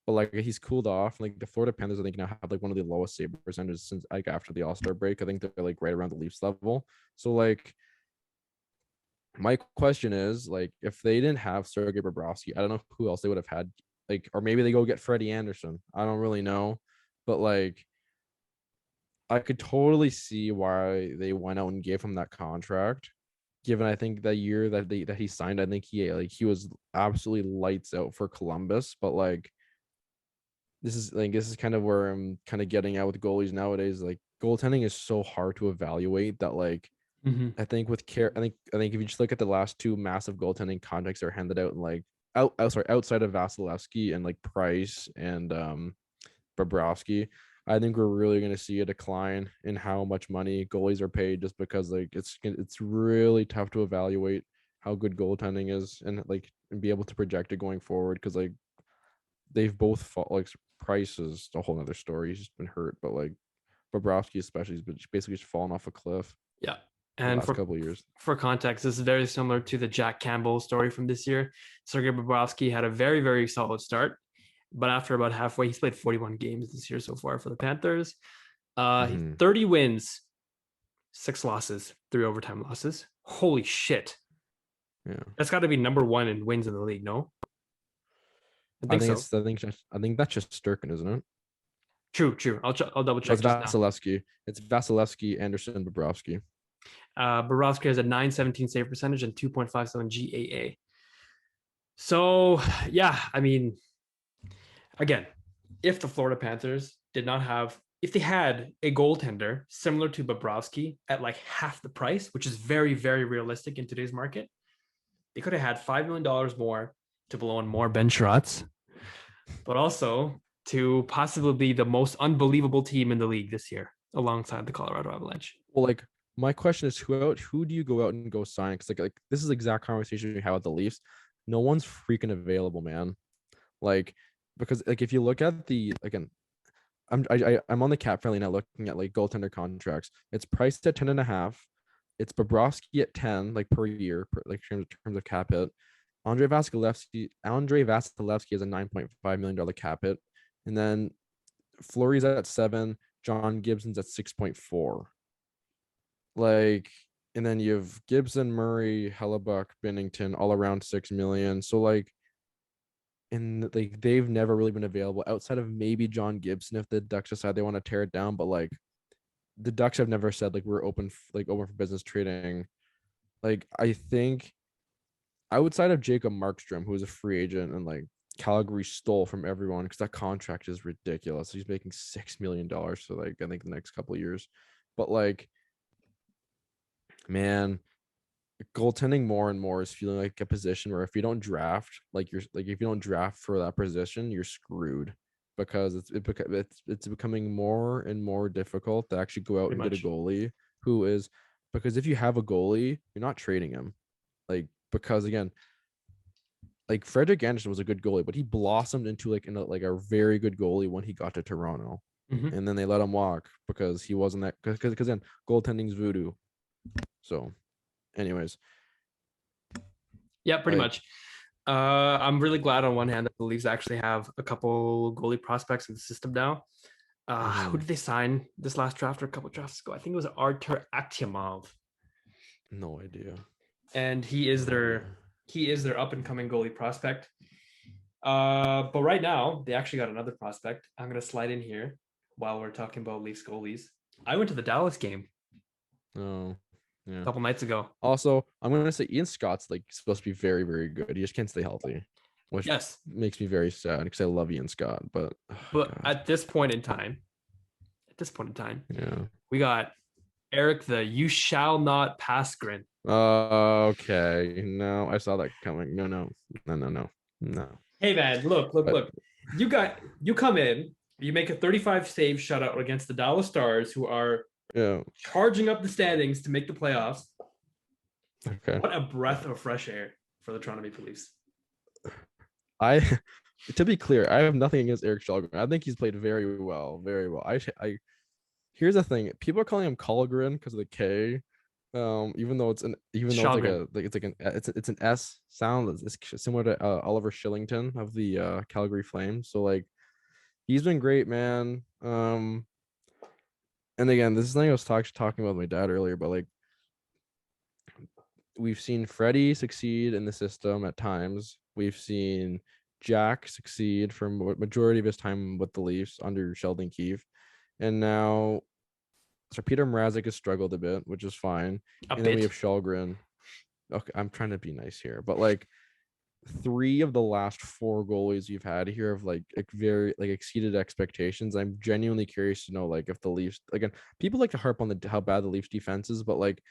but like he's cooled off. Like the Florida Panthers, I think now have like one of the lowest save percentages since like after the All-Star break. I think they're like right around the Leafs level. So like my question is like if they didn't have Sergei Bobrovsky, I don't know who else they would have had. Like, or maybe they go get Freddie Anderson. I don't really know, but like I could totally see why they went out and gave him that contract. Given I think that year that he signed, I think he was absolutely lights out for Columbus. But like this is kind of where I'm kind of getting at with goalies nowadays. Like goaltending is so hard to evaluate that like I think with care, I think if you just look at the last two massive goaltending contracts that are handed out, and like outside of Vasilevsky and like Price and Bobrovsky, I think we're really going to see a decline in how much money goalies are paid, just because like it's really tough to evaluate how good goaltending is and like and be able to project it going forward, because like they've both fought. Like Price is a whole other story. He's just been hurt, but like Bobrovsky especially has been basically just fallen off a cliff Yeah. the And last couple of years. for context, this is very similar to the Jack Campbell story from this year. Sergei Bobrovsky had a very, very solid start, but after about halfway, he's played 41 games this year so far for the Panthers. Mm-hmm. 30 wins, 6 losses, 3 overtime losses. Holy shit. Yeah, That's got to be number 1 in wins in the league, no? I think so. I think that's just Sturkin, isn't it? True, true. I'll double Oh, check it's just now. Vasilevsky. It's Vasilevsky, Anderson, Bobrovsky. Bobrovsky has a 917 save percentage and 2.57 GAA. So, yeah, I mean, again, if the Florida Panthers did not have, if they had a goaltender similar to Bobrovsky at like half the price, which is very, very realistic in today's market, they could have had $5 million more to blow in more bench shots, but also to possibly be the most unbelievable team in the league this year alongside the Colorado Avalanche. Well, like my question is, who do you go out and go sign? Because like this is the exact conversation we had with the Leafs. No one's freaking available, man. Like because like if you look at the again, I'm on the cap friendly now looking at like goaltender contracts. It's priced at 10.5. It's Bobrovsky at 10, like per year, like in terms of cap hit. Andre Vasilevsky has a $9.5 million cap hit. And then Fleury's at 7, John Gibson's at 6.4. Like, and then you have Gibson, Murray, Hellebuck, Bennington, all around 6 million. So like, and like they've never really been available outside of maybe John Gibson if the Ducks decide they want to tear it down. But like the Ducks have never said like we're open for business trading. Like I think outside of Jacob Markstrom, who is a free agent and like Calgary stole from everyone because that contract is ridiculous. He's making $6 million for like I think the next couple of years. But like, man, goaltending more and more is feeling like a position where if you don't draft, like you're like if you don't draft for that position, you're screwed, because it's becoming more and more difficult to actually go out Pretty and get a much. goalie who is, because if you have a goalie, you're not trading him. Like because again, like Frederick Anderson was a good goalie, but he blossomed into like a very good goalie when he got to Toronto. Mm-hmm. And then they let him walk because he wasn't that, because then goaltending's voodoo. So anyways, Yeah, pretty like much. I'm really glad on one hand that the Leafs actually have a couple goalie prospects in the system now. Who did they sign this last draft or a couple drafts ago? I think it was Artur Akhtyamov, no idea. and No he is their up and coming goalie prospect. But right now they actually got another prospect. I'm gonna slide in here while we're talking about Leafs goalies. I went to the Dallas game Oh, a yeah. couple nights ago. Also, I'm gonna say Ian Scott's like supposed to be very, very good. He just can't stay healthy, which Yes, makes me very sad because I love Ian Scott. But oh, but God, at this point in time, yeah. we got Eric the "You Shall Not Pass" grin. Okay. No, I saw that coming. No. Hey man, look. But You come in, you make a 35 save shutout against the Dallas Stars, who are yeah, charging up the standings to make the playoffs. okay. What a breath of fresh air for the Toronto Maple Leafs. I to be clear, I have nothing against Eric Shelgren. I think he's played very well, very well. I here's the thing: people are calling him Colgren because of the K. Even though it's Shalgren. it's an S sound. It's similar to Oliver Shillington of the Calgary Flames. So like he's been great, man. And again, this is something I was talking about with my dad earlier, but like we've seen Freddie succeed in the system at times. We've seen Jack succeed for majority of his time with the Leafs under Sheldon Keefe, and now So Peter Mrazek has struggled a bit, which is fine. And then we have Källgren. Okay, I'm trying to be nice here, but like 3 of the last 4 goalies you've had here have like very like exceeded expectations. I'm genuinely curious to know like if the Leafs, again, people like to harp on how bad the Leafs defense is, but like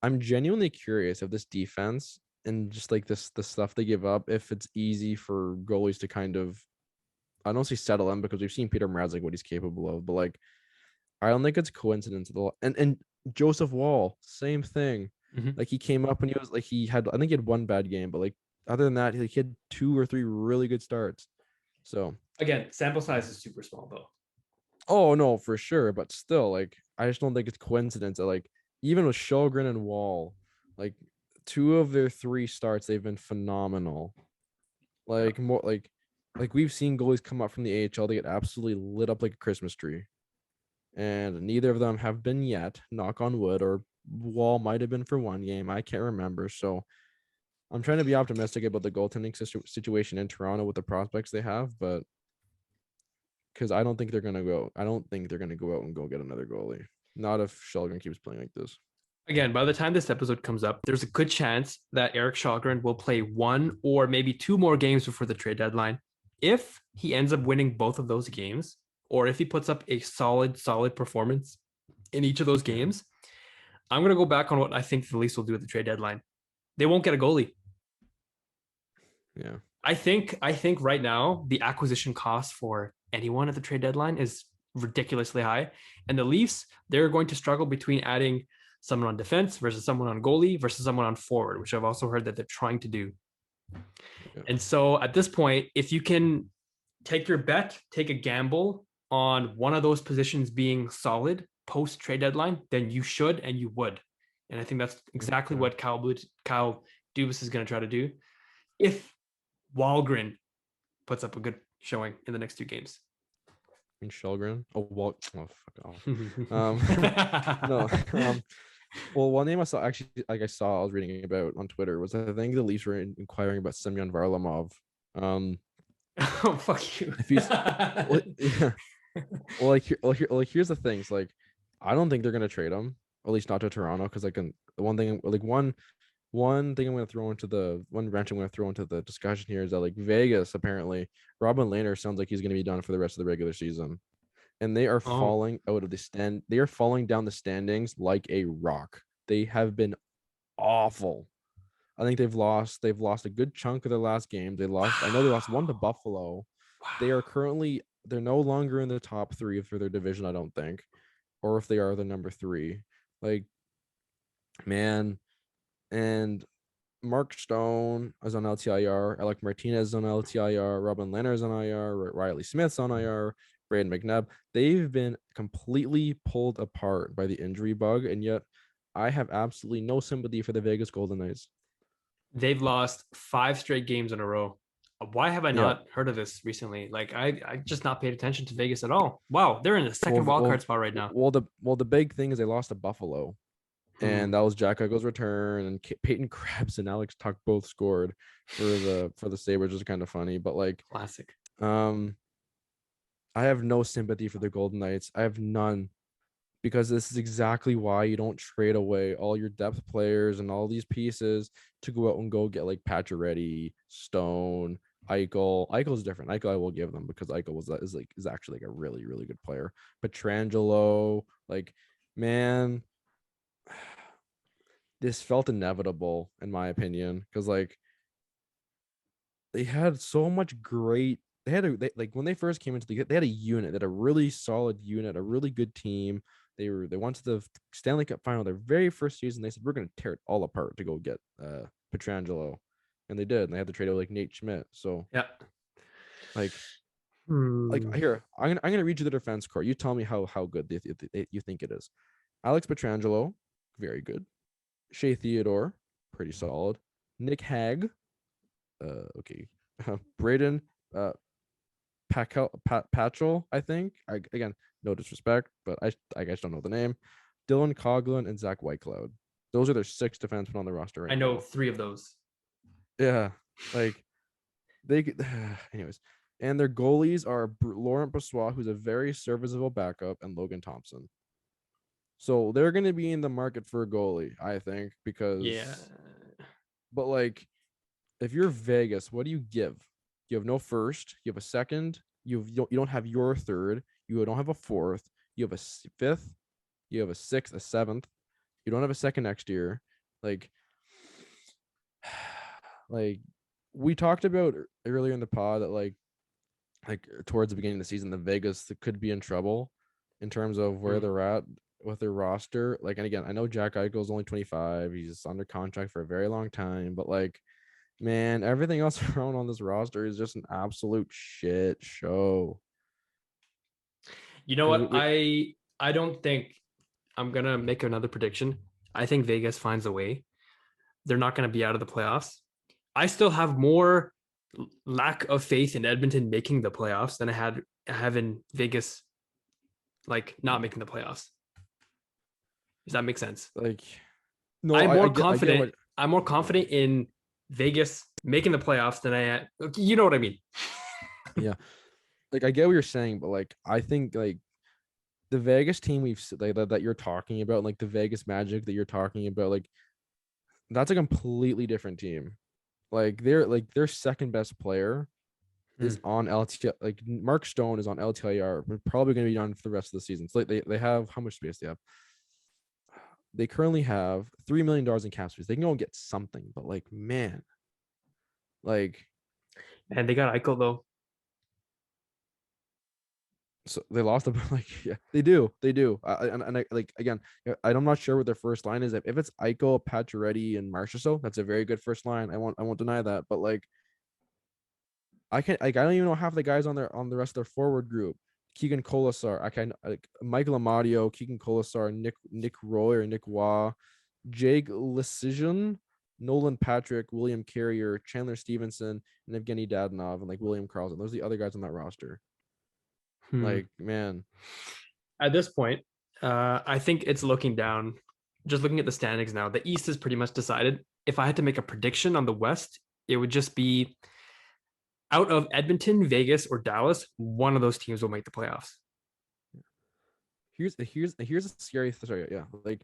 I'm genuinely curious if this defense and just like the stuff they give up, if it's easy for goalies to kind of, I don't say settle in, because we've seen Peter Mrazek what he's capable of, but like I don't think it's coincidence at all. And Joseph Wall, same thing. Like he came up and he was like I think he had 1 bad game, but like other than that, he had 2 or 3 really good starts. So again, sample size is super small though. Oh no, for sure, but still, like I just don't think it's coincidence that like even with Källgren and Wall, like 2 of their 3 starts, they've been phenomenal. Like more like we've seen goalies come up from the AHL, they get absolutely lit up like a Christmas tree. And neither of them have been yet, knock on wood, or Wall might have been for 1 game. I can't remember. So I'm trying to be optimistic about the goaltending situation in Toronto with the prospects they have, but because I don't think they're gonna go out and go get another goalie. Not if Källgren keeps playing like this. Again, by the time this episode comes up, there's a good chance that Erik Källgren will play 1 or maybe 2 more games before the trade deadline. If he ends up winning both of those games, or if he puts up a solid performance in each of those games, I'm going to go back on what I think the Leafs will do at the trade deadline. They won't get a goalie. Yeah. I think right now the acquisition cost for anyone at the trade deadline is ridiculously high. And the Leafs, they're going to struggle between adding someone on defense versus someone on goalie versus someone on forward, which I've also heard that they're trying to do. Yeah. And so at this point, if you can take your bet, take a gamble on one of those positions being solid post trade deadline, then you should and you would. And I think that's exactly what Kyle Dubas is going to try to do. If Wahlgren puts up a good showing in the next 2 games. In Källgren? Oh, fuck off. No. Well, one name I saw, actually, like I was reading about on Twitter, was I think the Leafs were inquiring about Semyon Varlamov. Oh, fuck you. If he's, well, yeah. Well, here's the things. Like, I don't think they're gonna trade him, at least not to Toronto, because like the one thing, like one thing I'm going to throw into the discussion here is that like Vegas, apparently Robin Lehner sounds like he's going to be done for the rest of the regular season, and they are falling out of the stand. They are falling down the standings like a rock. They have been awful. I think they've lost a good chunk of their last games. I know they lost 1 to Buffalo. They're no longer in the top 3 for their division, I don't think, or if they are the number 3. Like, man. And Mark Stone is on LTIR. Alec Martinez is on LTIR. Robin Lehner is on IR. Riley Smith's on IR. Braden McNabb. They've been completely pulled apart by the injury bug, and yet I have absolutely no sympathy for the Vegas Golden Knights. They've lost 5 straight games in a row. Why have I not heard of this recently? Like I just not paid attention to Vegas at all. Wow, they're in the second wildcard spot right now. Well, the big thing is they lost to Buffalo. And that was Jack Eichel's return, and Peyton Krebs and Alex Tuch both scored for the Sabres, which is kind of funny. But like, classic. I have no sympathy for the Golden Knights. I have none, because this is exactly why you don't trade away all your depth players and all these pieces to go out and go get like Pacioretty, Stone, Eichel. Eichel's different. Eichel I will give them, because Eichel is actually like a really, really good player. Pietrangelo, like, man, this felt inevitable in my opinion, because like they had so much great. Like when they first came into the, they had a unit, a really solid unit, a really good team. They went to the Stanley Cup final their very first season. They said we're going to tear it all apart to go get Pietrangelo, and they did. And they had to trade out like Nate Schmidt. So yeah, like here I'm gonna read you the defense core. You tell me how good you think it is. Alex Pietrangelo, very good. Shea Theodore, pretty solid. Nick Hag, okay. Braden Patchell, I think. Again, no disrespect, but I guess don't know the name. Dylan Coughlin and Zach Whitecloud. Those are their 6 defensemen on the roster right now. I know 3 of those. Yeah, like they. Anyways, and their goalies are Laurent Brossoit, who's a very serviceable backup, and Logan Thompson. So they're going to be in the market for a goalie, I think, Yeah. but like, if you're Vegas, what do you give? You have no first, you have a second, you don't have your third, you don't have a fourth, you have a fifth, you have a sixth, a seventh, you don't have a second next year. Like, like we talked about earlier in the pod that like towards the beginning of the season, the Vegas could be in trouble in terms of where they're at with their roster. Like, and again, I know Jack Eichel's only 25. He's under contract for a very long time, but like, man, everything else around on this roster is just an absolute shit show. You know what? I don't think I'm gonna make another prediction. I think Vegas finds a way. They're not gonna be out of the playoffs. I still have more lack of faith in Edmonton making the playoffs than I have in Vegas, like not making the playoffs. Does that make sense? Like, no, I'm more I get confident. what. I'm more confident in Vegas making the playoffs than I am. You know what I mean? Yeah, like I get what you're saying, but like I think like the Vegas team like that you're talking about, like the Vegas Magic that you're talking about, like that's a completely different team. Like their second best player is on LT. Like Mark Stone is on LTIR. We're probably going to be on for the rest of the season. So like they have how much space they have. They currently have $3 million in cap space. They can go and get something, but like man, like And they got Eichel though. so they lost them. Like yeah, they do. And I like again. I'm not sure what their first line is. If it's Eichel, Pacioretty, and Marchessault, that's a very good first line. I won't deny that. But like I don't even know half the guys on the rest of their forward group. Keegan Colasar, I can like Michael Amadio, Keegan Colasar, Nick Roy or Nick Waugh, Jake Lecision, Nolan Patrick, William Carrier, Chandler Stevenson, and Evgeny Dadonov, and like William Carlson. Those are the other guys on that roster. Like, man. At this point, I think it's looking down. Just looking at the standings now, the East is pretty much decided. If I had to make a prediction on the West, it would just be out of Edmonton, Vegas, or Dallas, one of those teams will make the playoffs. Here's a scary story. Yeah, like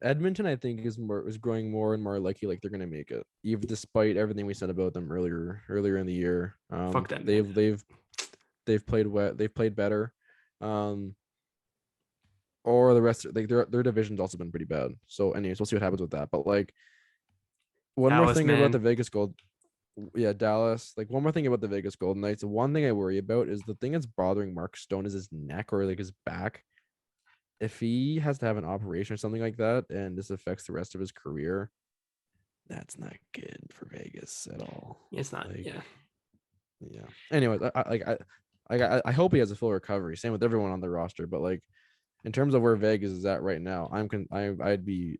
Edmonton, I think is growing more and more likely like they're gonna make it, even despite everything we said about them earlier in the year. Fuck that. They've played wet. They've played better. Or the rest, like their division's also been pretty bad. So, anyways, we'll see what happens with that. But like, one more thing about the Vegas Gold. Yeah, Dallas. Like one more thing about the Vegas Golden Knights. The one thing I worry about is the thing that's bothering Mark Stone is his neck or like his back. If he has to have an operation or something like that, and this affects the rest of his career, that's not good for Vegas at all. It's not. Like, yeah. Yeah. Anyways, I hope he has a full recovery. Same with everyone on the roster, but like in terms of where Vegas is at right now, I'd be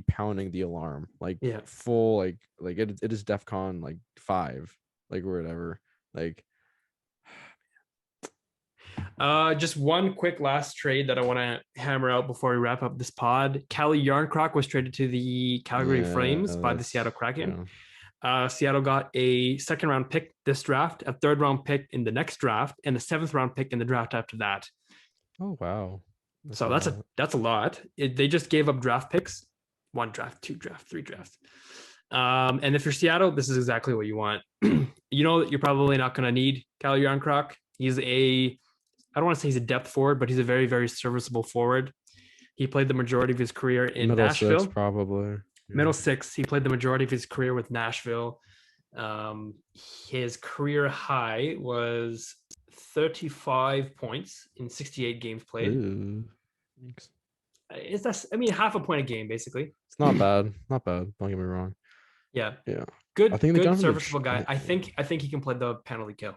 pounding the alarm like full like it is DEFCON like 5 like or whatever like. Just one quick last trade that I want to hammer out before we wrap up this pod. Calle Järnkrok was traded to the Calgary Flames by the Seattle Kraken. Yeah. Seattle got a second round pick this draft, a third round pick in the next draft, and a seventh round pick in the draft after that. Oh wow! That's a lot. They just gave up draft picks, 1 draft, 2 draft, 3 drafts. And if you're Seattle, this is exactly what you want. You know that you're probably not going to need Calle Järnkrok. I don't want to say he's a depth forward, but he's a very, very serviceable forward. He played the majority of his career in Nashville. 6, probably. Yeah. Middle 6. He played the majority of his career with Nashville. His career high was 35 points in 68 games played. Ooh. Half a point a game, basically. It's not bad. Not bad. Don't get me wrong. Yeah. Yeah. Good serviceable guy. I think he can play the penalty kill.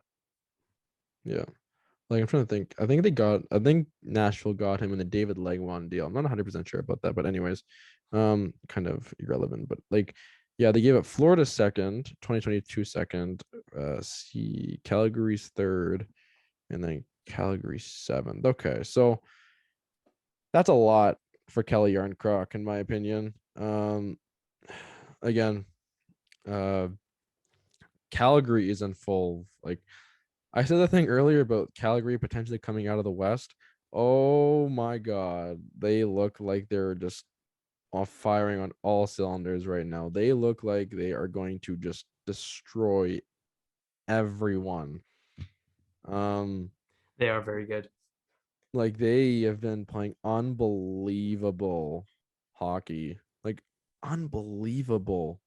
Yeah. Like I'm trying to think. I think Nashville got him in the David Legwand deal. I'm not 100% sure about that, but anyways, kind of irrelevant. But like, yeah, they gave up Florida second, 2022 second, Calgary's third, and then Calgary 7th. Okay, so that's a lot for Calle Järnkrok, in my opinion. Again, Calgary is in full like. I said the thing earlier about Calgary potentially coming out of the West. Oh my God. They look like they're just off firing on all cylinders right now. They look like they are going to just destroy everyone. They are very good. Like they have been playing unbelievable hockey. Like unbelievable.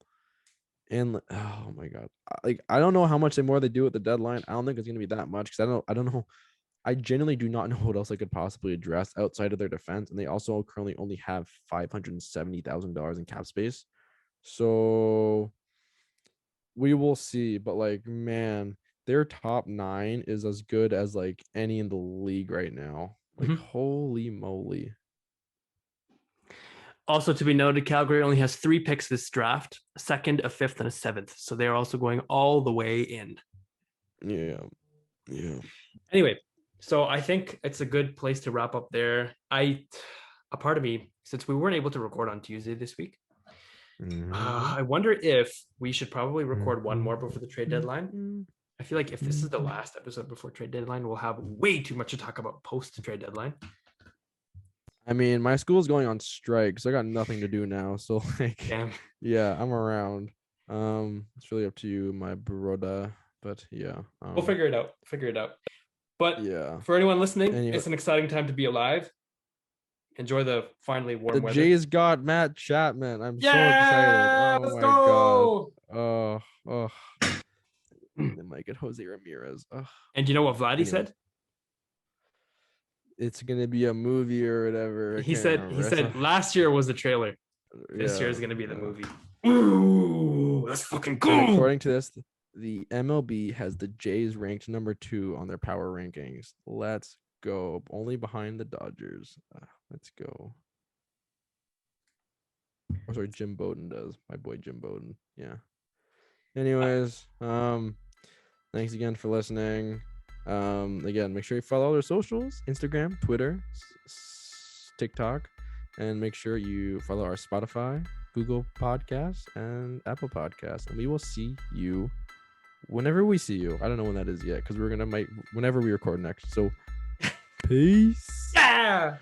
And oh my God. Like I don't know how much more they do at the deadline. I don't think it's gonna be that much because I don't know. I genuinely do not know what else they could possibly address outside of their defense. And they also currently only have $570,000 in cap space. So we will see. But like, man, their top 9 is as good as like any in the league right now. Like, holy moly. Also to be noted, Calgary only has 3 picks this draft, a second, a fifth, and a seventh. So they're also going all the way in. Yeah. Anyway, so I think it's a good place to wrap up there. A part of me, since we weren't able to record on Tuesday this week, I wonder if we should probably record one more before the trade deadline. I feel like if this is the last episode before trade deadline, we'll have way too much to talk about post trade deadline. I mean, my school's going on strike, so I got nothing to do now. So like, yeah, I'm around. It's really up to you, my brother. But yeah, we'll figure it out. But yeah, for anyone listening, it's an exciting time to be alive. Enjoy the finally warm weather. The Jays got Matt Chapman. I'm so excited. Oh my God. Oh. They might get Jose Ramirez. And you know what Vladdy said? It's gonna be a movie or whatever. He said last year was the trailer. This year is gonna be the movie. Ooh, that's fucking cool. And according to this, the MLB has the Jays ranked number 2 on their power rankings. Let's go. Only behind the Dodgers. Let's go. Oh, sorry, Jim Bowden does. My boy Jim Bowden. Yeah. Anyways, thanks again for listening. Again, make sure you follow all their socials: Instagram, Twitter, TikTok, and make sure you follow our Spotify, Google Podcasts, and Apple Podcasts. And we will see you whenever we see you. I don't know when that is yet because we're gonna whenever we record next. So peace. Yeah.